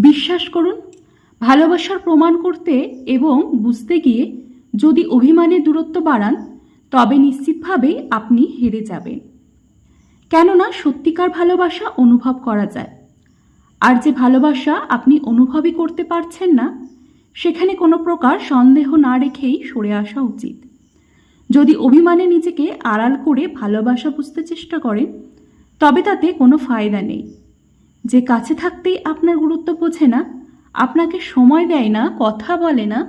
বিশ্বাস করুন, ভালোবাসার প্রমাণ করতে এবং বুঝতে গিয়ে যদি অভিমানের দূরত্ব বাড়ান, তবে নিশ্চিতভাবেই আপনি হেরে যাবেন। কেননা সত্যিকার ভালোবাসা অনুভব করা যায়, আর যে ভালোবাসা আপনি অনুভবই করতে পারছেন না, সেখানে কোনো প্রকার সন্দেহ না রেখেই সরে আসা উচিত। যদি অভিমানে নিজেকে আড়াল করে ভালোবাসা বুঝতে চেষ্টা করেন, তবে তাতে কোনো ফায়দা নেই। যে কাছে থাকতেই আপনার গুরুত্ব বোঝে না, আপনাকে সময় দেয় না, কথা বলে না,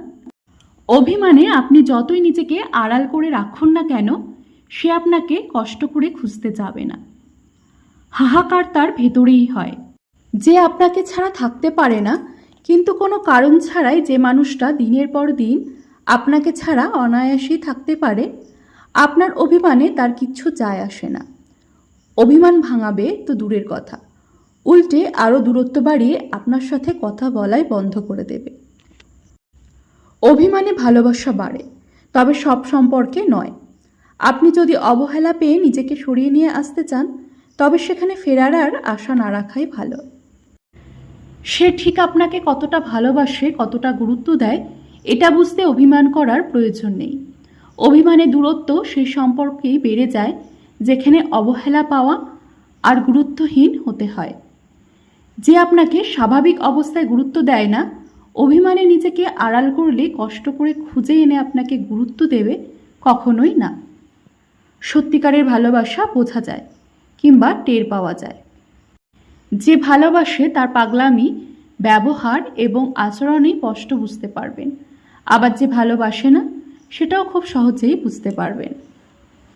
অভিমানে আপনি যতই নিজেকে আড়াল করে রাখুন না কেন, সে আপনাকে কষ্ট করে খুঁজতে যাবে না। হাহাকার তার ভেতরেই হয়। যে আপনাকে ছাড়া থাকতে পারে না, কিন্তু কোনো কারণ ছাড়াই যে মানুষটা দিনের পর দিন আপনাকে ছাড়া অনায়াসেই থাকতে পারে, আপনার অভিমানে তার কিচ্ছু যায় আসে না। অভিমান ভাঙাবে তো দূরের কথা, উল্টে আরও দূরত্ব বাড়িয়ে আপনার সাথে কথা বলাই বন্ধ করে দেবে। অভিমানে ভালোবাসা বাড়ে, তবে সব সম্পর্কে নয়। আপনি যদি অবহেলা পেয়ে নিজেকে সরিয়ে নিয়ে আসতে চান, তবে সেখানে ফেরার আর আশা না রাখাই ভালো। সে ঠিক আপনাকে কতটা ভালোবাসে, কতটা গুরুত্ব দেয়, এটা বুঝতে অভিমান করার প্রয়োজন নেই। অভিমানে দূরত্ব সেই সম্পর্কেই বেড়ে যায় যেখানে অবহেলা পাওয়া আর গুরুত্বহীন হতে হয়। যে আপনাকে স্বাভাবিক অবস্থায় গুরুত্ব দেয় না, অভিমানে নিজেকে আড়াল করলে কষ্ট করে খুঁজে এনে আপনাকে গুরুত্ব দেবে কখনোই না। সত্যিকারের ভালোবাসা বোঝা যায় কিংবা টের পাওয়া যায়। যে ভালোবাসে তার পাগলামি, ব্যবহার এবং আচরণেই স্পষ্ট বুঝতে পারবেন। আবার যে ভালোবাসে না, সেটাও খুব সহজেই বুঝতে পারবেন।